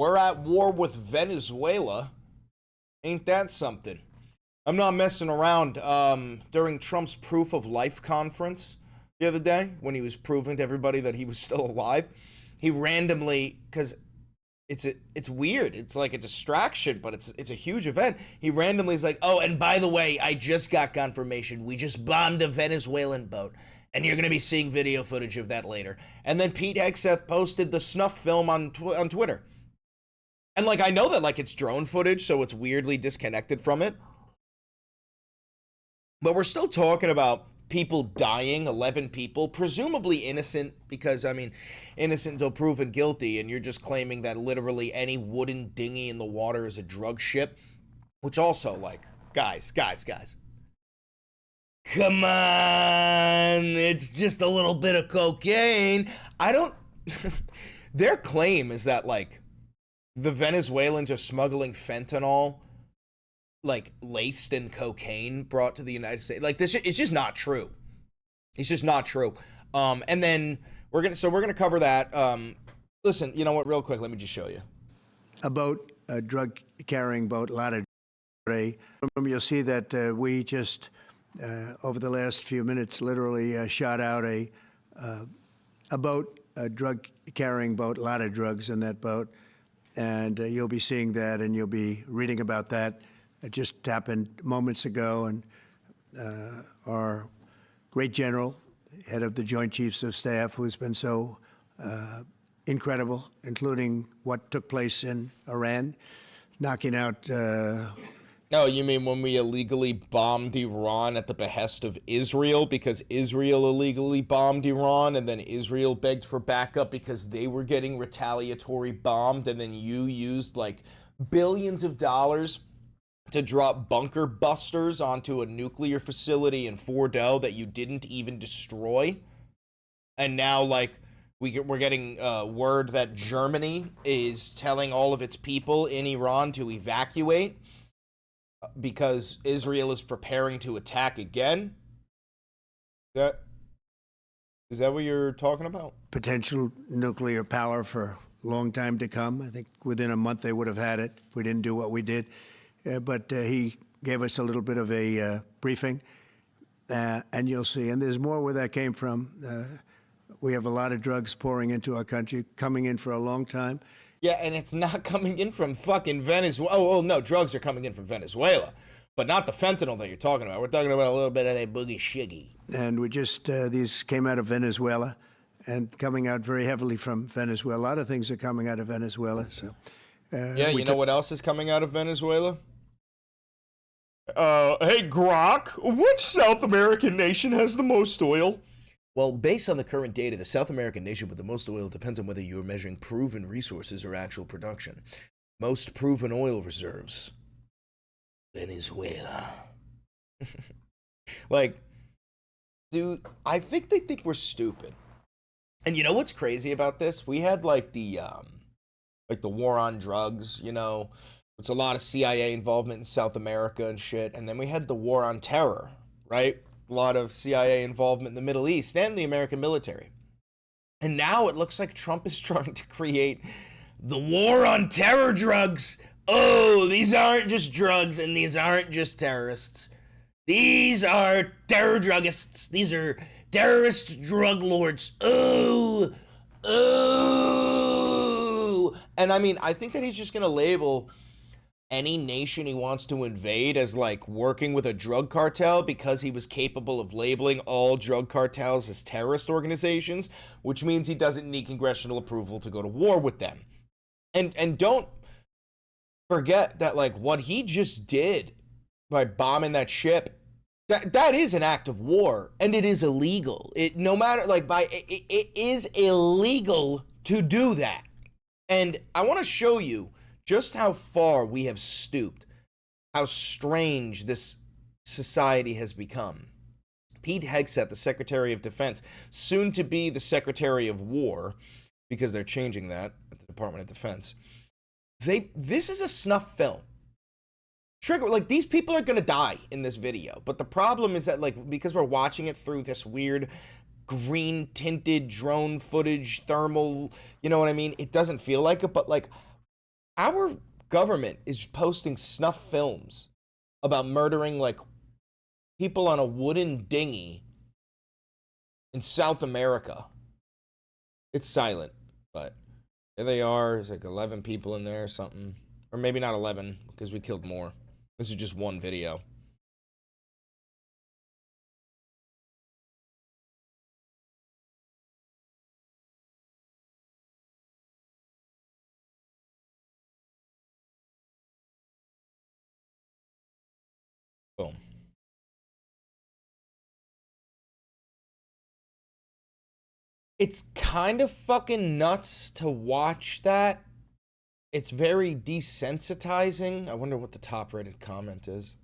We're at war with Venezuela. Ain't that something? I'm not messing around. During Trump's proof of life conference the other day, when he was proving to everybody that he was still alive, he randomly, because it's weird. It's like a distraction, but it's a huge event. He randomly is like, "Oh, and by the way, I just got confirmation. We just bombed a Venezuelan boat, and you're gonna be seeing video footage of that later." And then Pete Hegseth posted the snuff film on Twitter. And like, I know that like it's drone footage, so it's weirdly disconnected from it. But we're still talking about people dying, 11 people, presumably innocent, because, I mean, innocent until proven guilty, and you're just claiming that literally any wooden dinghy in the water is a drug ship, which also, like, guys. Come on, it's just a little bit of cocaine. I don't... Their claim is that, like, the Venezuelans are smuggling fentanyl, like, laced in cocaine brought to the United States. Like, this, it's just not true. It's just not true. And then we're gonna cover that. Listen, you know what? Real quick, let me just show you. A boat, a drug carrying boat, a lot of. You'll see that we just over the last few minutes literally shot out a boat, a drug carrying boat, a lot of drugs in that boat, and you'll be seeing that, and you'll be reading about that. It just happened moments ago, and our great general, head of the Joint Chiefs of Staff, who's been so incredible, including what took place in Iran, knocking out... Oh, you mean when we illegally bombed Iran at the behest of Israel because Israel illegally bombed Iran, and then Israel begged for backup because they were getting retaliatory bombed, and then you used like billions of dollars to drop bunker busters onto a nuclear facility in Fordo that you didn't even destroy? And now, like, we're getting word that Germany is telling all of its people in Iran to evacuate because Israel is preparing to attack again? Is that what you're talking about? Potential nuclear power for a long time to come. I think within a month they would have had it if we didn't do what we did. But he gave us a little bit of a briefing, and you'll see. And there's more where that came from. We have a lot of drugs pouring into our country, coming in for a long time. Yeah, and it's not coming in from fucking Venezuela. Oh, no, drugs are coming in from Venezuela, but not the fentanyl that you're talking about. We're talking about a little bit of that boogie shiggy. And we just, these came out of Venezuela and coming out very heavily from Venezuela. A lot of things are coming out of Venezuela. So, yeah, you know what else is coming out of Venezuela? Hey, Grok, which South American nation has the most oil? Well, based on the current data, the South American nation with the most oil depends on whether you're measuring proven resources or actual production. Most proven oil reserves. Venezuela. Like, dude, I think they think we're stupid. And you know what's crazy about this? We had, like, the war on drugs, you know. It's a lot of CIA involvement in South America and shit. And then we had the war on terror, right? A lot of CIA involvement in the Middle East and the American military. And now it looks like Trump is trying to create the war on terror drugs. Oh, these aren't just drugs and these aren't just terrorists. These are terror druggists. These are terrorist drug lords. Oh. And I mean, I think that he's just going to label any nation he wants to invade as like working with a drug cartel because he was capable of labeling all drug cartels as terrorist organizations, which means he doesn't need congressional approval to go to war with them. And don't forget that, like, what he just did by bombing that ship, that is an act of war, and it is illegal. It is illegal to do that. And I want to show you just how far we have stooped, how strange this society has become. Pete Hegseth, the Secretary of Defense, soon to be the Secretary of War, because they're changing that at the Department of Defense. This is a snuff film. These people are gonna die in this video, but the problem is that, like, because we're watching it through this weird green tinted drone footage, thermal, you know what I mean? It doesn't feel like it, but like, Our government is posting snuff films about murdering like people on a wooden dinghy in South America. It's silent, but there they are. There's like 11 people in there or something. Or maybe not 11, because we killed more. This is just one video. Boom. It's kind of fucking nuts to watch that. It's very desensitizing. I wonder what the top rated comment is.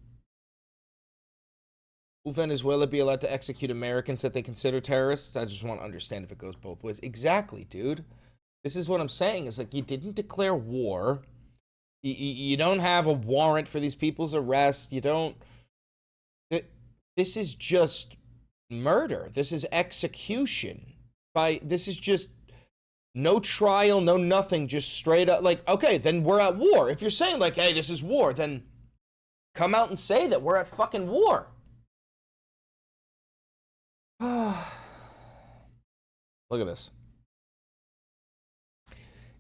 Will Venezuela be allowed to execute Americans that they consider terrorists? I just want to understand if it goes both ways. Exactly, dude. This is what I'm saying. Is like, you didn't declare war. You don't have a warrant for these people's arrest. You don't. This is just murder. This is execution. This is just no trial, no nothing, just straight up. Like, okay, then we're at war. If you're saying like, hey, this is war, then come out and say that we're at fucking war. Look at this.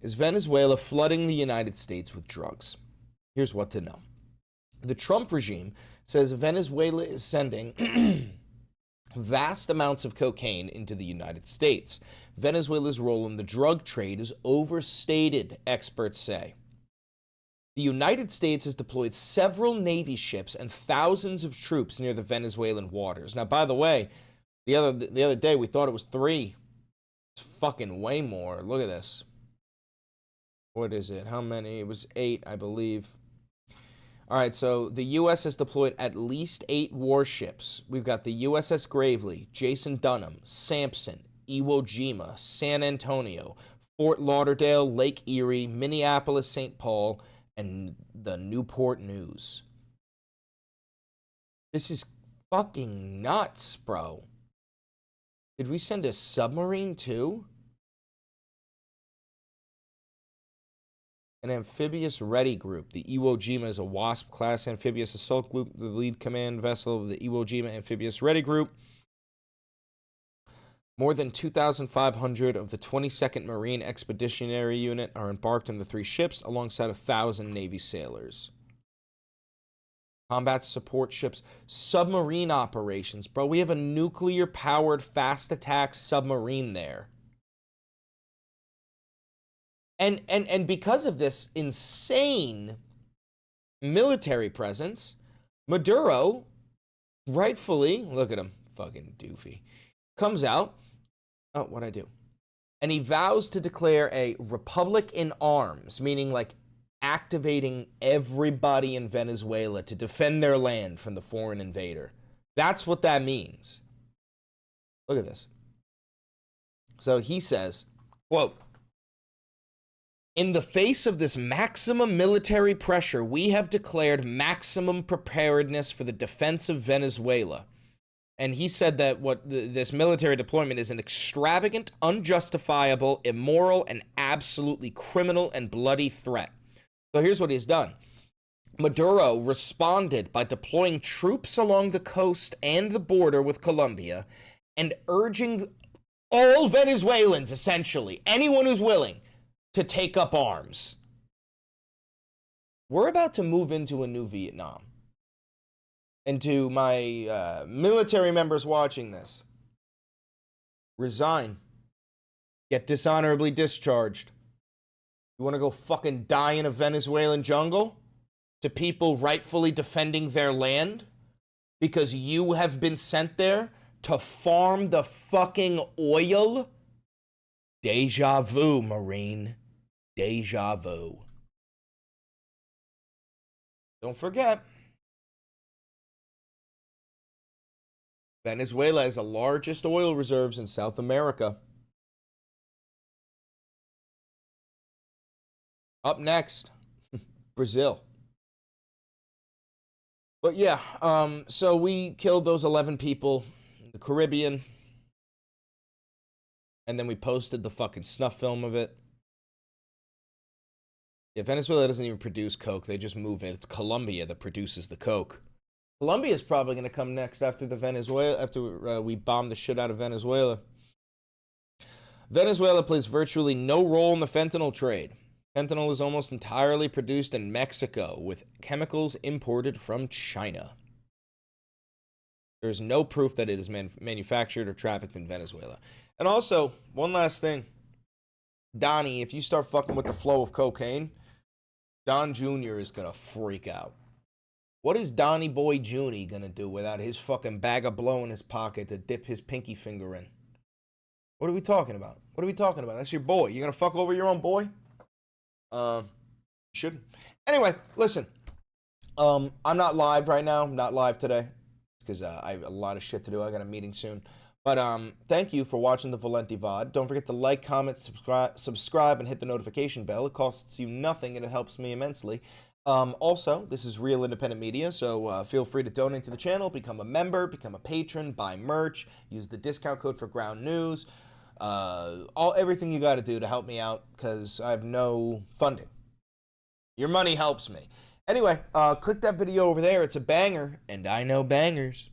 Is Venezuela flooding the United States with drugs? Here's what to know. The Trump regime says Venezuela is sending vast amounts of cocaine into the United States. Venezuela's role in the drug trade is overstated, experts say. The United States has deployed several Navy ships and thousands of troops near the Venezuelan waters. Now, by the way, the other day we thought it was 3. It's fucking way more. Look at this. What is it? How many? It was 8, I believe. All right, so the U.S. has deployed at least 8 warships. We've got the USS Gravely, Jason Dunham, Sampson, Iwo Jima, San Antonio, Fort Lauderdale, Lake Erie, Minneapolis, St. Paul, and the Newport News. This is fucking nuts, bro. Did we send a submarine too? An amphibious ready group. The Iwo Jima is a WASP-class amphibious assault group, the lead command vessel of the Iwo Jima Amphibious Ready Group. More than 2,500 of the 22nd Marine Expeditionary Unit are embarked on the 3 ships, alongside 1,000 Navy sailors. Combat support ships, submarine operations. Bro, we have a nuclear-powered fast attack submarine there. And because of this insane military presence, Maduro, rightfully, look at him, fucking doofy, comes out, oh, what'd I do? And he vows to declare a republic in arms, meaning like activating everybody in Venezuela to defend their land from the foreign invader. That's what that means. Look at this. So he says, quote, in the face of this maximum military pressure, we have declared maximum preparedness for the defense of Venezuela. And he said that this military deployment is an extravagant, unjustifiable, immoral, and absolutely criminal and bloody threat. So here's what he's done. Maduro responded by deploying troops along the coast and the border with Colombia and urging all Venezuelans, essentially, anyone who's willing, to take up arms. We're about to move into a new Vietnam. And to my military members watching this, resign. Get dishonorably discharged. You want to go fucking die in a Venezuelan jungle? To people rightfully defending their land? Because you have been sent there to farm the fucking oil? Deja vu, Marine. Deja vu. Don't forget, Venezuela has the largest oil reserves in South America. Up next, Brazil. But yeah, so we killed those 11 people in the Caribbean. And then we posted the fucking snuff film of it. Yeah, Venezuela doesn't even produce coke. They just move it. It's Colombia that produces the coke. Colombia is probably going to come next after we bomb the shit out of Venezuela. Venezuela plays virtually no role in the fentanyl trade. Fentanyl is almost entirely produced in Mexico, with chemicals imported from China. There is no proof that it is manufactured or trafficked in Venezuela. And also, one last thing. Donnie, if you start fucking with the flow of cocaine, Don Jr. is going to freak out. What is Donnie Boy Jr. going to do without his fucking bag of blow in his pocket to dip his pinky finger in? What are we talking about? What are we talking about? That's your boy. You going to fuck over your own boy? Shouldn't. Anyway, listen. I'm not live right now. I'm not live today because I have a lot of shit to do. I got a meeting soon. But thank you for watching the Valenti VOD. Don't forget to like, comment, subscribe, and hit the notification bell. It costs you nothing, and it helps me immensely. Also, this is real independent media, so feel free to donate to the channel, become a member, become a patron, buy merch, use the discount code for Ground News. Everything you got to do to help me out because I have no funding. Your money helps me. Anyway, click that video over there. It's a banger, and I know bangers.